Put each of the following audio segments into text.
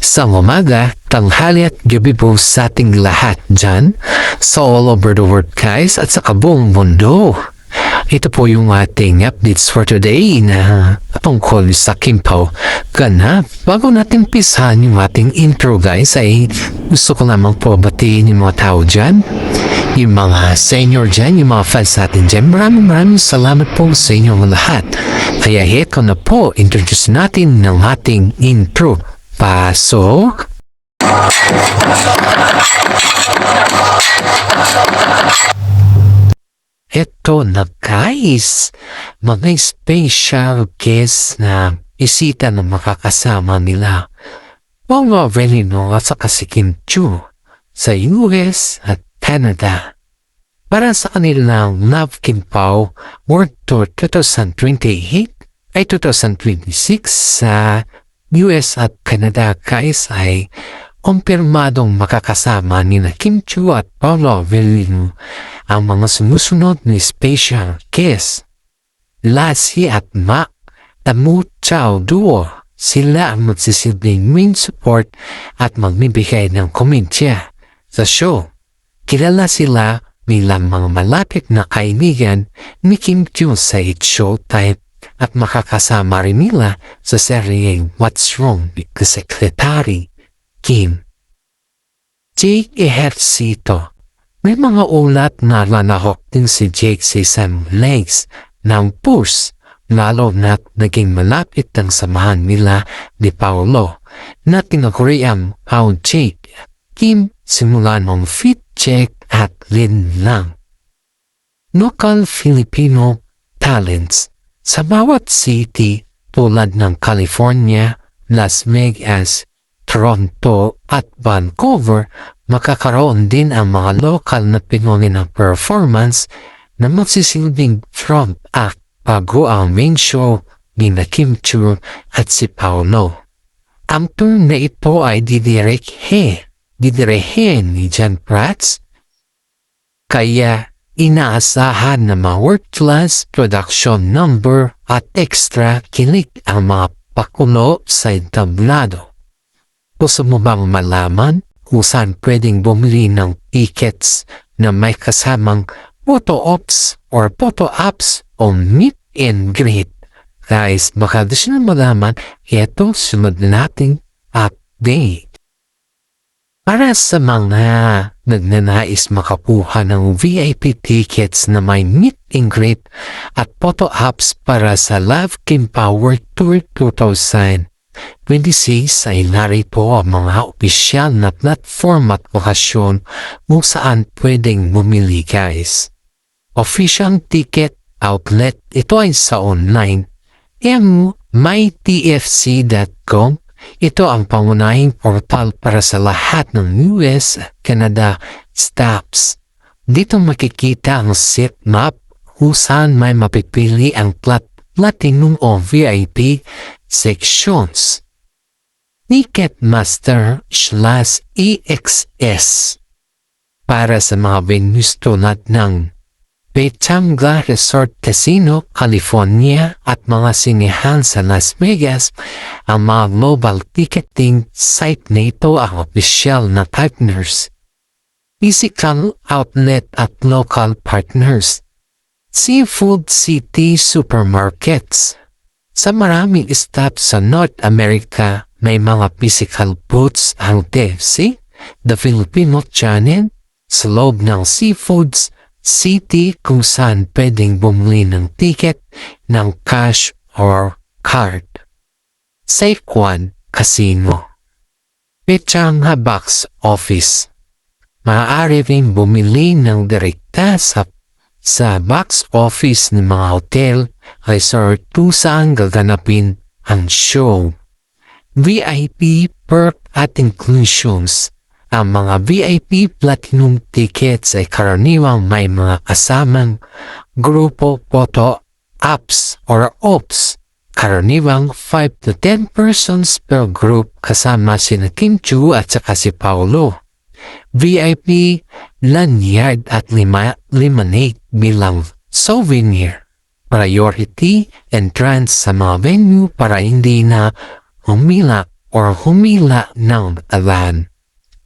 Isang umaga, tanghali at gabi po sa ating lahat dyan sa all over the world guys at sa kabuong mundo. Ito po yung ating updates for today na tungkol sa Kimpaw ganap. Bago natin pisahan yung ating intro guys ay gusto ko lamang po batiin yung mga tao dyan. Yung mga senior dyan, yung mga fans natin dyan. Maraming salamat po sa inyong lahat. Kaya ito na po, introduce natin ng ating intro. Pasok! Ito na guys, mga special guest na isita na makakasama nila. Paolo Avellino at saka si Kim Chiu sa US at Canada. Para sa kanilang Love Kimpaw World Tour 2028 ay 2026 sa US at Canada guys ay kumpirmadong makakasama ni na Kim Chiu at Paolo Avellino ang mga sumusunod ni special guest. Lassie at Mac, the Mu Chao duo. Sila ang magsisilbing main support at magbibigay ng komedya sa show. Kilala sila bilang mga malapit na kaibigan ni Kim Chiu sa It's Showtime at makakasama rin nila sa seryeng What's Wrong with the Secretary, Kim. Jake Ejercito. May mga ulat na nanahok din si Jake sa isang legs ng push, lalo na't naging malapit ang samahan nila ni Paolo na tinaguri ang Jake. Kim simula ng fit check at Lin lang. Local Filipino talents. Sa bawat city tulad ng California, Las Vegas, Toronto at Vancouver, makakaroon din ang mga local na Pinoy na performance na magsisilbing front act bago ang main show ni na Kim Chiu at si Paolo. Ang tour na ito ay didirehin ni Jan Prats, kaya inaasahan na mga world-class production number at extra kilig ang mga pakulo sa entablado. Gusto mo bang malaman kung saan pwedeng bumili ng tickets na may kasamang photo ops or photo apps o meet and greet? Guys, baka gusto na malaman, ito sunod nating update. Para sa mga nagnanais makakuha ng VIP tickets na may meet and greet at photo apps para sa Love Kimpaw World Tour 2026 ay narito ang mga opisyal na platform at lokasyon kung saan pwedeng bumili guys. Official ticket outlet, ito ay sa online mytfc.com. Ito ang pangunahing portal para sa lahat ng US, Canada stops. Dito makikita ang seat map kung saan may mapipili ang platinum o VIP sections. Ticketmaster/EXS para sa mga venues tulad ng Pechanga Resort Casino, California at mga sinehan sa Las Vegas. Ang mga global ticketing site na ito ang opisyal na partners, physical outlet at local partners. Seafood City Supermarkets. Sa maraming stops sa North America, may mga physical booths ang KFC, The Filipino Channel, sa loob ng Seafoods City kung saan pwedeng bumili ng ticket ng cash or card. Safe1 Casino. Pechanga Box Office. Maaari rin bumili ng direkta sa box office ng mga hotel, resort kung saan gaganapin ang show. VIP perk at inclusions. Ang mga VIP Platinum tickets ay karaniwang may mga kasamang grupo photo apps or ops. Karaniwang 5 to 10 persons per group kasama sina Kim Chiu at saka si Paolo. VIP lanyard at lemonade bilang souvenir. Priority entrance sa mga venue para hindi na umila or humila ng alan.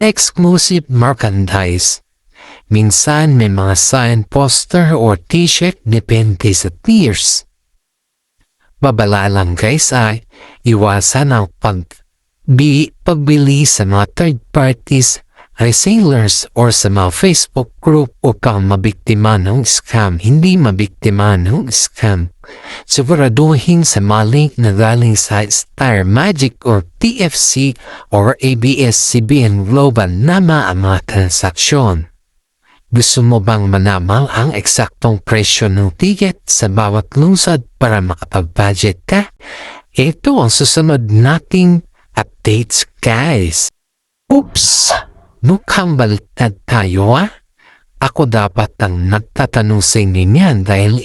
Exclusive merchandise. Minsan may mga sign poster or t-shirt depende sa tiers. Babala lang guys ay iwasan ang pagbili sa mga third parties, resellers or sa mga Facebook group upang mabiktima ng scam. Hindi mabiktima ng scam. Siguraduhin sa mga link na galing sa Star Magic or TFC or ABS-CBN Global na mga transaksyon. Gusto mo bang malaman ang eksaktong presyo ng ticket sa bawat lungsod para makapag-budget ka? Ito ang susunod nating updates guys. Oops! Mukhang baliktad tayo Ako dapat ang nagtatanong sa inyo niyan dahil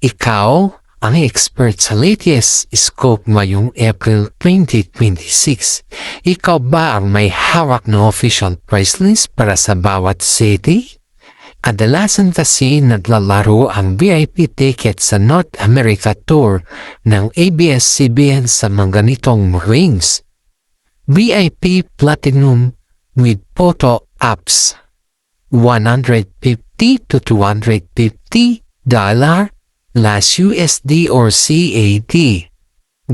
ikaw ang expert sa latest scope ngayong April 2026. Ikaw ba ang may hawak na official price list para sa bawat city? Kadalasan kasi naglalaro ang VIP ticket sa North America Tour ng ABS-CBN sa mga ganitong rings. VIP Platinum with photo apps, $150 to $250 less USD or CAD.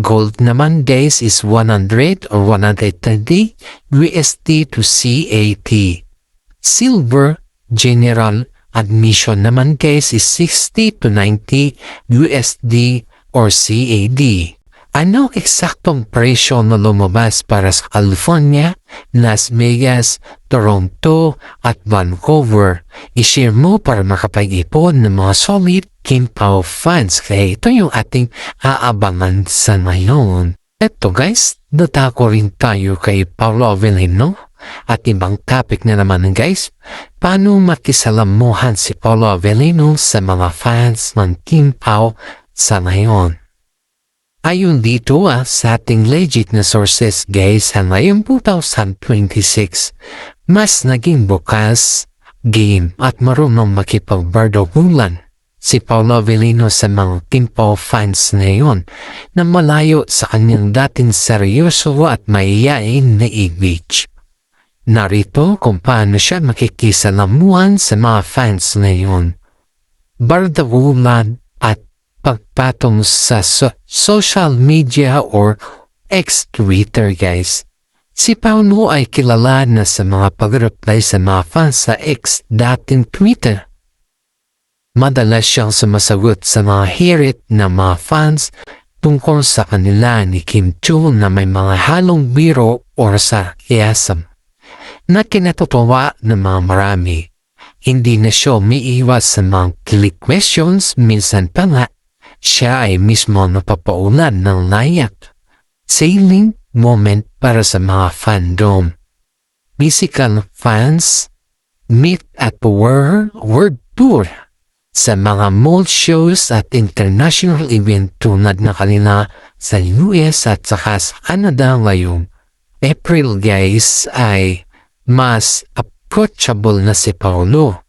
Gold naman guys is 100 or 130 USD to CAD. Silver General admission naman guys is 60 to 90 USD or CAD. Ano eksaktong presyo na lumabas para sa California, Las Vegas, Toronto at Vancouver? I-share mo para makapag-ipon ng mga solid Kimpao fans. Kaya ito yung ating aabangan sa ngayon. Eto guys, natako rin tayo kay Paulo Avellino. At ibang topic na naman guys, paano makisalamuhan si Paulo Avellino sa mga fans ng Kimpao sa ngayon? Ayon dito sa ating legit na sources guys, sa ngayong 2026, mas naging bukas, game at marunong makipagbardagulan si Paulo Avellino sa mga Kimpao fans ngayon na malayo sa kanyang dating seryoso at mahiyain na image. Narito kung paano siya makikisalamuhan sa mga fans ngayon. Bardagulan at pagpatong sa social media or ex-Twitter guys. Si Paulo ay kilala na sa mga pag-reply sa mga fans sa ex-dating Twitter. Madalas siyang sumasagot sa mga hirit ng mga fans tungkol sa kanila ni Kim Chiu na may mga halong biro o sarcasm na kinatutuwa ng mga marami. Hindi na siya umiiwas sa mga click questions, minsan pa nga siya ay mismo napapaulan ng layak. Sailing moment para sa mga fandom. Musical fans meet at world tour sa mga mall shows at international event tulad na kanina sa US at saka sa Canada ngayong April guys ay mas approachable na si Paulo.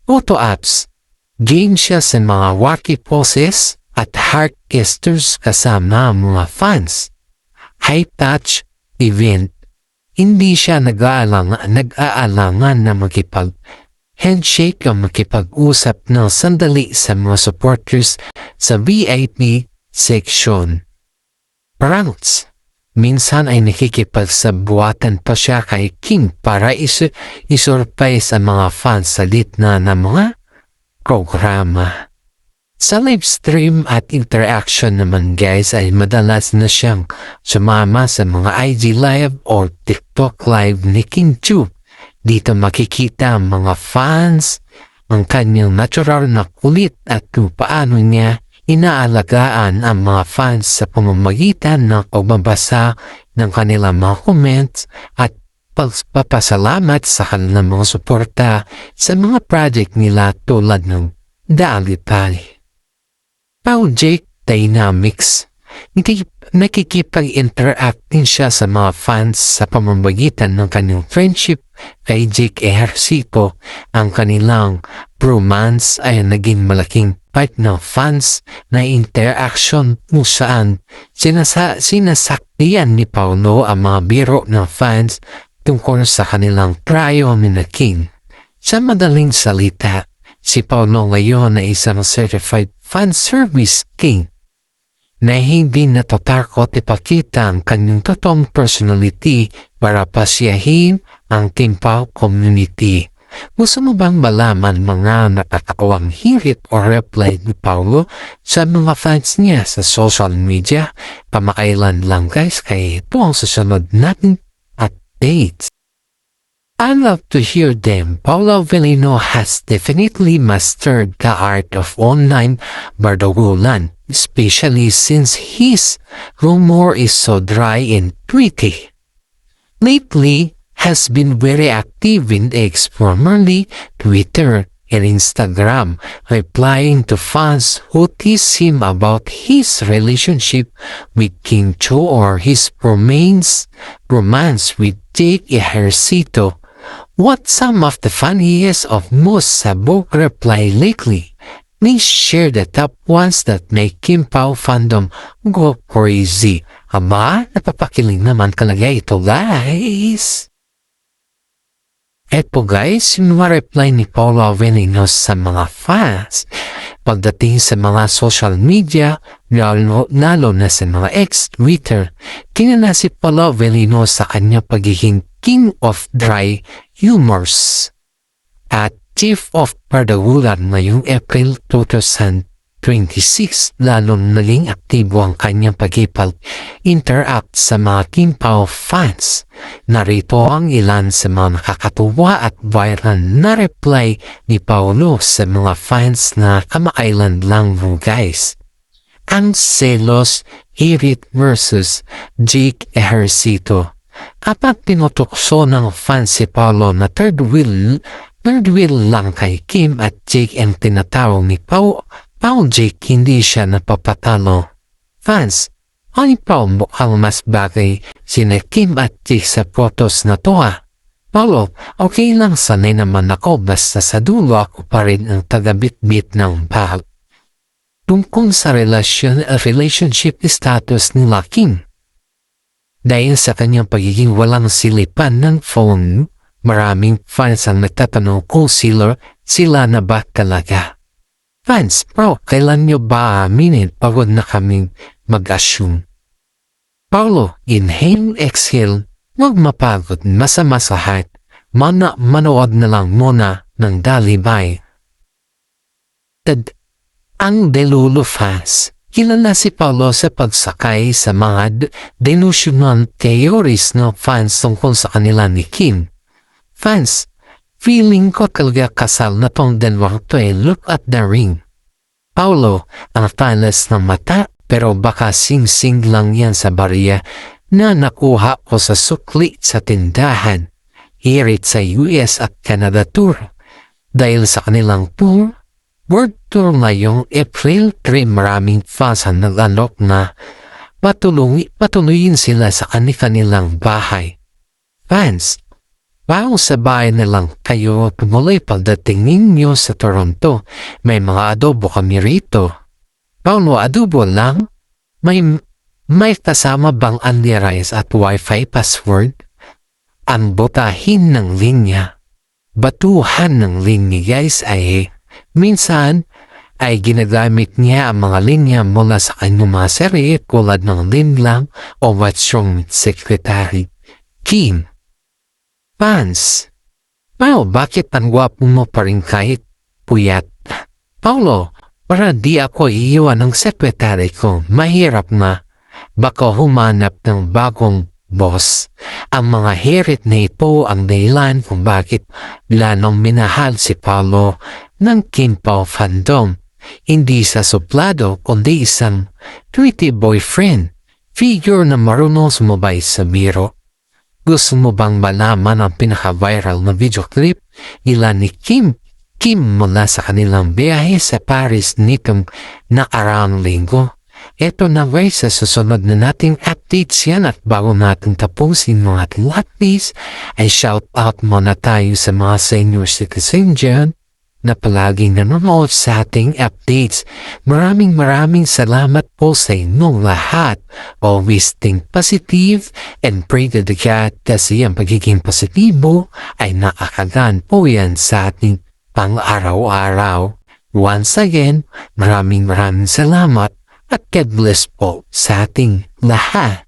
Photo apps, game siya sa mga wacky poses at heart gestures kasama mga fans. High touch event, hindi siya nag-aalangan na makipag-handshake o makipag-usap ng sandali sa mga supporters sa VIP section. Pranks, minsan ay nakikipagsabuatan pa siya kay Kim para isurprise ang mga fans sa gitna ng mga programa. Sa live stream at interaction naman guys ay madalas na siyang sumama sa mga IG live o TikTok live ni Kim Chiu. Dito makikita ang mga fans ang kanyang natural na kulit at kung paano niya inaalagaan ang mga fans sa pamamagitan ng pagbabasa ng kanilang mga comments at pagpapasalamat sa kanilang mga suporta sa mga project nila tulad ng Dali-Pali. Project Dynamics. Nakikipag-interact din siya sa mga fans sa pamamagitan ng kanyang friendship kay Jake Ejercito, ang kanilang bromance ay naging malaking part ng fans na interaction kung saan sinasaktiyan ni Paolo ang mga biro ng fans tungkol sa kanilang trayo ni Kim. Sa madaling salita, si Paolo ngayon ay isang certified fan service king na hindi natatakot ipakita ang kanyang totoong personality para pasiyahin ang Kim Pao community. Gusto mo bang malaman mga natatakawang hirit o reply ni Paolo sa mga fans niya sa social media? Pamakailan lang guys, kaya ito ang susunod natin updates. I love to hear them. Paolo Avellino has definitely mastered the art of online bardagulan, especially since his humor is so dry and witty. Lately, has been very active in X, formerly Twitter and Instagram, replying to fans who tease him about his relationship with Kim Cho or his romance with Jake Ejercito. What some of the funniest of most sabog reply lately? Please share the top ones that make Kim Pao fandom go crazy. Aba, napapakiling naman talaga ito guys. Eto guys, yung reply ni Paolo Avellino sa mga fans pagdating sa mga social media, lalo na sa mga ex-Twitter, kinala si Paolo Avellino sa kanya pagiging King of Dry Humors at Chief of Bardagulan ngayong April 2026, lalong naging aktibo ang kanyang pag-interact sa mga Kim Pao fans. Narito ang ilan sa mga nakakatuwa at viral na reply ni Paolo sa mga fans na kamakailan lang mo guys. Ang selos, hirit versus Jake Ejercito. Kapag tinutokso ng fans si Paolo na third wheel lang kay Kim at Jake ang tinatawag ni Pao Jake, hindi siya napapatalo. Fans, ay Pao mukhang mas bagay sina Kim at Jake sa photos na to ha. Paolo, okay lang, sanay naman ako, basta sa dulo ako pa rin ang tagabit-bit ng bahal. Tungkol sa relationship status nila Kim. Dahil sa kanyang pagiging walang silipan ng phone, maraming fans ang nagtatanong kung sila na ba talaga. Fans, bro, kailan nyo ba aminin? Pagod na kaming mag-assume. Paolo, inhale, exhale, huwag mapagod, masama sa heart. Manood na lang muna ng Dalibay. Ang Delulu fans. Kilala si Paolo sa pagsakay sa mga delusional theories ng fans tungkol sa kanila ni Kim. Fans, feeling ko talaga kasal na tong dalawang to look at the ring. Paolo, ang talas ng mata, pero baka sing-sing lang yan sa barya na nakuha ko sa sukli sa tindahan. Hirit sa US at Canada tour. Dahil sa kanilang tour, World Tour ngayong April 3, maraming fans ang nag-alok na patuloyin sila sa kanilang bahay. Fans, bago sa bahay na lang kayo tumuloy pagdating ninyo sa Toronto. May mga adobo kami rito. Paolo, adobo lang? May kasama bang only rice at wifi password? Ang botahin ng linya. Batuhan ng linya guys ay minsan ay ginagamit niya ang mga linya mula sa kanyang mga serye tulad ng Linlang o What's Wrong with Secretary Kim. Fans, Paolo, bakit ang gwapo mo pa rin kahit puyat? Paolo, para di ako iiwan ng sekretary ko, mahirap na. Baka humanap ng bagong boss. Ang mga hirit na ito ang dahilan kung bakit lanong minahal si Paolo ng Kim Pao fandom. Hindi sa suplado kundi isang tweety boyfriend, figure na marunong sumabay sa biro. Gusto mo bang malaman ang pinaka-viral na video clip nila ni Kim mula sa kanilang biyahe sa Paris nitong nakaraang linggo? Ito na guys, sa susunod na nating updates yan, at bago natin tapusin mga ating updates ay shout out muna tayo sa mga senior citizen dyan. na palaging nanonood sa ating updates. Maraming salamat po sa inyong lahat. Always think positive and pray to the God kasi ang pagiging positibo ay nakakagaan po yan sa ating pang-araw-araw. Once again, maraming salamat at God bless po sa ating lahat.